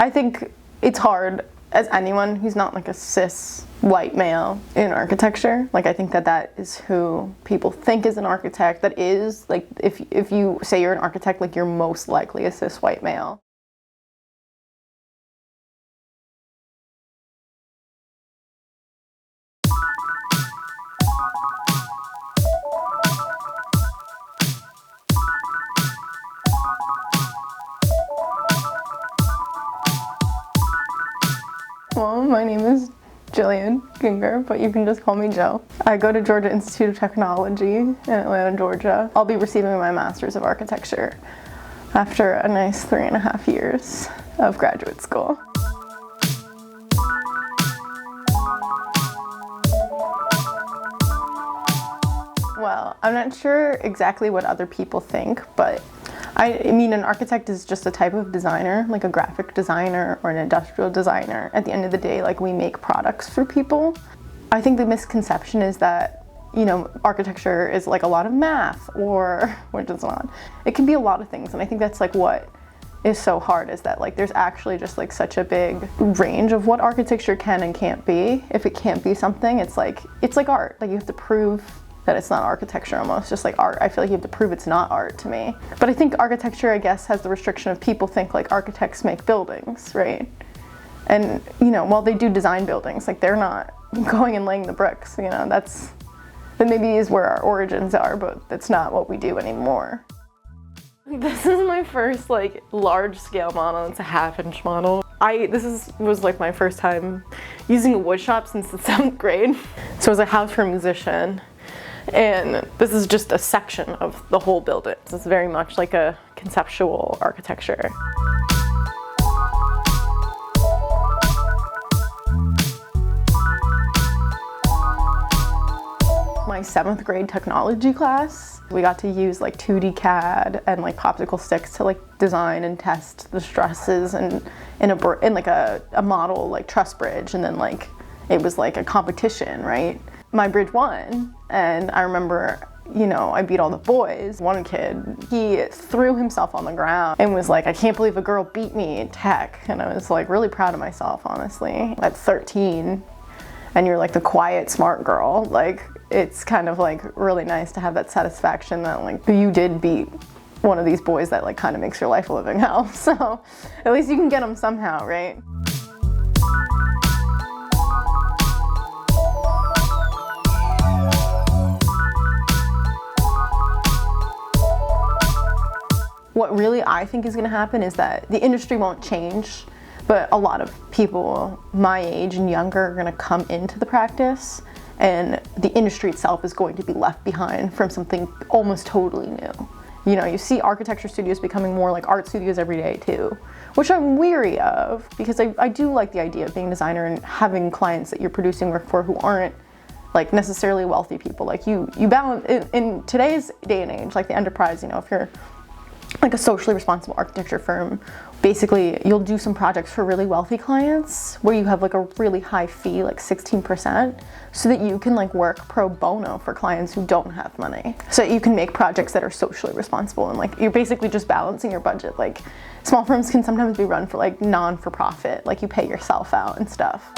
I think it's hard as anyone who's not like a cis white male in architecture. Like, I think that is who people think is an architect. That is, like, if you say you're an architect, like, you're most likely a cis white male. Well, my name is Jillian Ginger, but you can just call me Jo. I go to Georgia Institute of Technology in Atlanta, Georgia. I'll be receiving my Master's of Architecture after a nice 3.5 years of graduate school. Well, I'm not sure exactly what other people think, but I mean, an architect is just a type of designer, like a graphic designer or an industrial designer. At the end of the day, like, we make products for people. I think the misconception is that, you know, architecture is like a lot of math, or which it's not. It can be a lot of things, and I think that's like what is so hard, is that like there's actually just like such a big range of what architecture can and can't be. If it can't be something, it's like art. Like, you have to prove that it's not architecture almost, just like art. I feel like you have to prove it's not art to me. But I think architecture, I guess, has the restriction of people think like architects make buildings, right? And, you know, while they do design buildings, like, they're not going and laying the bricks, you know, that maybe is where our origins are, but that's not what we do anymore. This is my first like large scale model. It's a 1/2-inch model. Was like my first time using a wood shop since the 7th grade. So it was a house for a musician. And this is just a section of the whole building. So it's very much like a conceptual architecture. My 7th grade technology class, we got to use like 2D CAD and like popsicle sticks to like design and test the stresses in like a model like truss bridge, and then like it was like a competition, right? My bridge won, and I remember, you know, I beat all the boys. One kid, he threw himself on the ground and was like, I can't believe a girl beat me in tech. And I was like really proud of myself, honestly. At 13, and you're like the quiet, smart girl, like, it's kind of like really nice to have that satisfaction that like you did beat one of these boys that like kind of makes your life a living hell. So at least you can get them somehow, right? What really I think is going to happen is that the industry won't change, but a lot of people my age and younger are going to come into the practice, and the industry itself is going to be left behind from something almost totally new. You know, you see architecture studios becoming more like art studios every day too, which I'm weary of, because I do like the idea of being a designer and having clients that you're producing work for who aren't like necessarily wealthy people. Like you balance in today's day and age, like the enterprise, you know, if you're like a socially responsible architecture firm, basically you'll do some projects for really wealthy clients where you have like a really high fee, like 16%, so that you can like work pro bono for clients who don't have money. So you can make projects that are socially responsible, and like you're basically just balancing your budget. Like, small firms can sometimes be run for like non-for-profit, like you pay yourself out and stuff.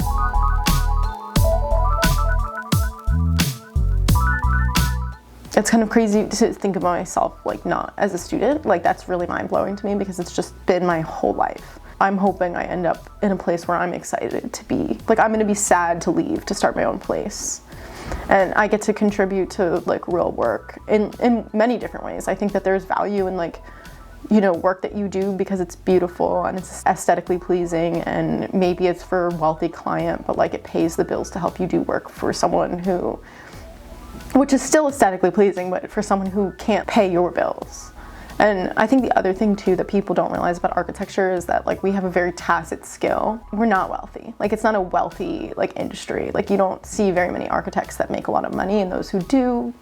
It's kind of crazy to think of myself like not as a student. Like, that's really mind-blowing to me, because it's just been my whole life. I'm hoping I end up in a place where I'm excited to be. Like, I'm gonna be sad to leave to start my own place. And I get to contribute to like real work in many different ways. I think that there's value in like, you know, work that you do because it's beautiful and it's aesthetically pleasing, and maybe it's for a wealthy client, but like it pays the bills to help you do work for someone who, which is still aesthetically pleasing, but for someone who can't pay your bills. And I think the other thing too that people don't realize about architecture is that like we have a very tacit skill. We're not wealthy. Like, it's not a wealthy like industry. Like, you don't see very many architects that make a lot of money, and those who do,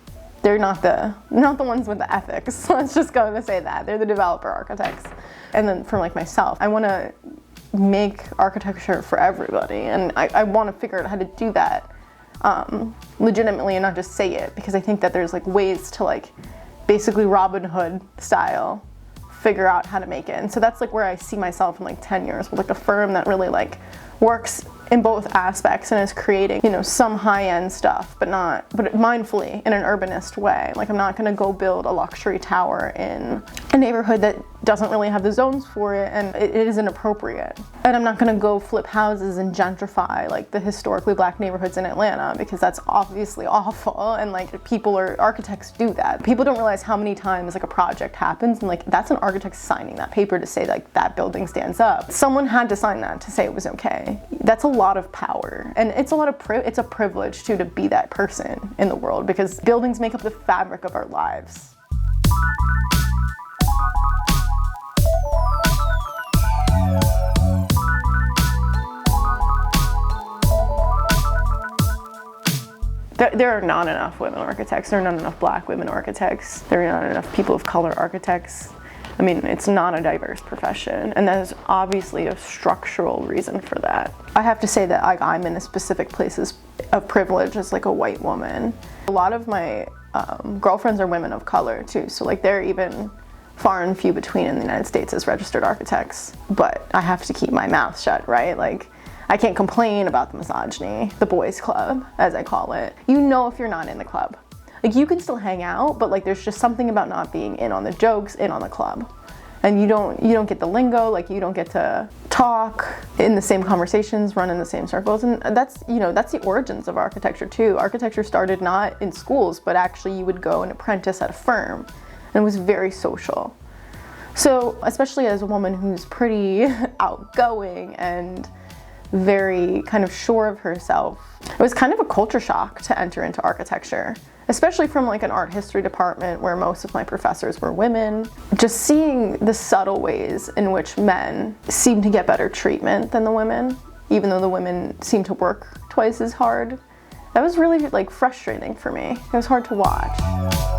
they're not the ones with the ethics. Let's just go and say that. They're the developer architects. And then for like myself, I want to make architecture for everybody, and I want to figure out how to do that legitimately and not just say it, because I think that there's like ways to like basically Robin Hood style figure out how to make it. And so that's like where I see myself in like 10 years with like a firm that really like works in both aspects and is creating, you know, some high-end stuff, but mindfully in an urbanist way. Like, I'm not going to go build a luxury tower in a neighborhood that doesn't really have the zones for it, and it isn't appropriate. And I'm not going to go flip houses and gentrify like the historically black neighborhoods in Atlanta, because that's obviously awful, and like people or architects do that. People don't realize how many times like a project happens and like that's an architect signing that paper to say like that building stands up. Someone had to sign that to say it was okay. That's a lot of power, and it's a lot of it's a privilege too to be that person in the world, because buildings make up the fabric of our lives. There are not enough women architects. There are not enough black women architects. There are not enough people of color architects. I mean, it's not a diverse profession, and there's obviously a structural reason for that. I have to say that like, I'm in a specific places of privilege as like a white woman. A lot of my girlfriends are women of color too, so like they're even far and few between in the United States as registered architects. But I have to keep my mouth shut, right? Like, I can't complain about the misogyny, the boys club, as I call it. You know if you're not in the club. Like, you can still hang out, but like there's just something about not being in on the jokes, in on the club. And you don't get the lingo, like you don't get to talk in the same conversations, run in the same circles. And that's, you know, that's the origins of architecture too. Architecture started not in schools, but actually you would go and apprentice at a firm, and it was very social. So, especially as a woman who's pretty outgoing and very kind of sure of herself, it was kind of a culture shock to enter into architecture, especially from like an art history department where most of my professors were women. Just seeing the subtle ways in which men seem to get better treatment than the women, even though the women seem to work twice as hard. That was really like frustrating for me. It was hard to watch.